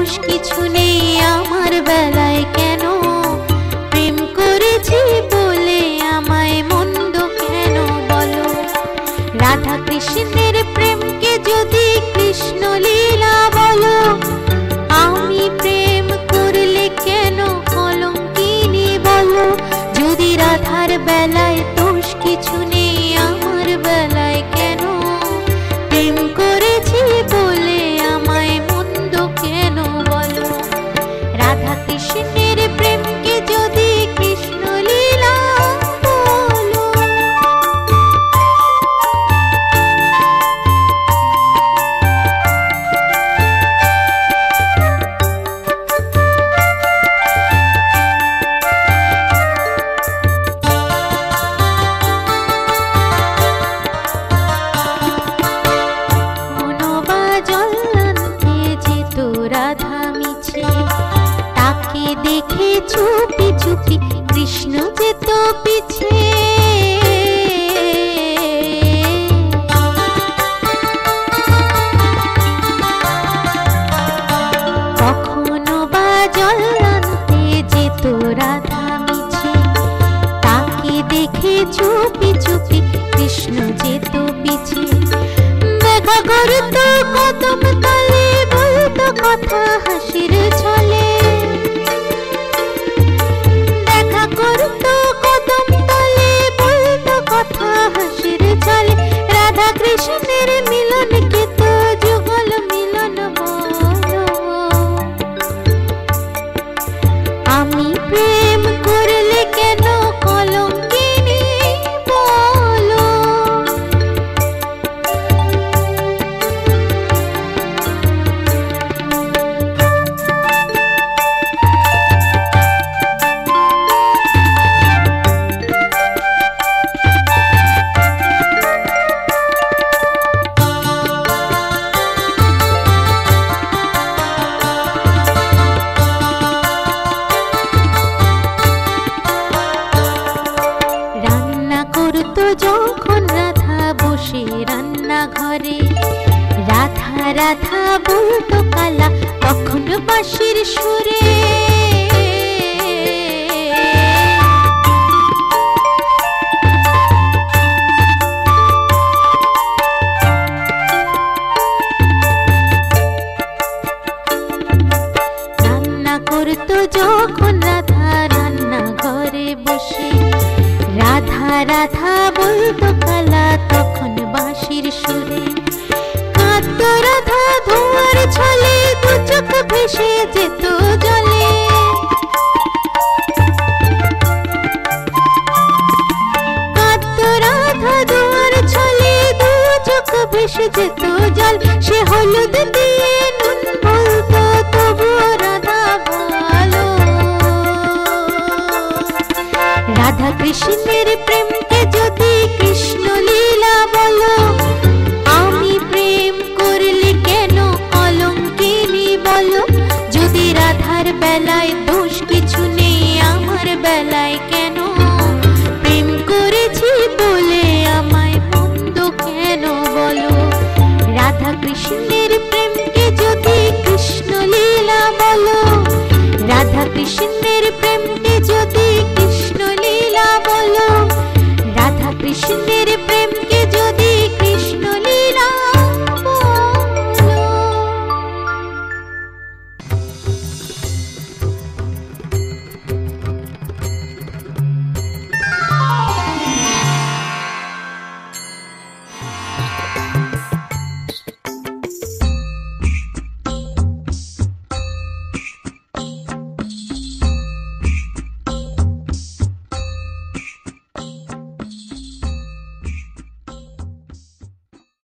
দোষ কিছু নেই আমার বেলায়, কেন প্রেম করেছি বলে আমায় মন্দ কেন বলো। রাধা কৃষ্ণের প্রেমকে যদি কৃষ্ণ লীলা বলো, আমি প্রেম করলে কেন কলঙ্কিনী বলো। যদি রাধার বেলায় দোষ কিছু নেই আমার বেলায়, কেন প্রেম করেছি বলে আমায় মন্দ কেন বলো। রাধা কৃষ্ণের প্রেমকে যদি কৃষ্ণ লীলা বলো। রাধা মিছে তাকে দেখে চুপি চুপি কৃষ্ণ যেত পিছে। কখনো বা জল আনতে যেত রাধা মিছে, তাকে দেখে চুপি চুপি কৃষ্ণ যেত পিছে। দেখা করতো কদম তলে, বলতো কথা হাসির ছলে। দেখা করতো কদম তলে, বলতো কথা হাসির ছলে। রাধা কৃষ্ণের মিলনকে তো যুগল মিলন বলো। আমি প্রেম করলে কেন কলঙ্কিনী বলো। যখন রাধা বসে রান্না ঘরে, রাধা রাধা বলতো কালা তখন বাঁশির সুরে। রান্না করতো যখন রাধা রান্না ঘরে বসে, রাধা রাধা বলতো কালা তখন বাঁশির সুরে। কাঁদতো রাধা ধোঁয়ার ছলে, দু চোখ ভেসে যেত জলে। কাঁদতো রাধা ধোঁয়ার ছলে, দু চোখ ভেসে যেত জল। সে হলুদ দিয়ে নুন বলতো তবুও রাধা ভালো। রাধা কৃষ্ণের প্রেমকে যদি কৃষ্ণ লীলা বলো, আমি প্রেম করলে কেন কলঙ্কিনী বলো। যদি রাধার বেলায় দোষ কিছু নেই আমার বেলায়, কেন প্রেম করেছি বলে আমায় মন্দ কেন বলো। রাধা কৃষ্ণের প্রেমকে যদি কৃষ্ণ লীলা বলো, রাধা কৃষ্ণের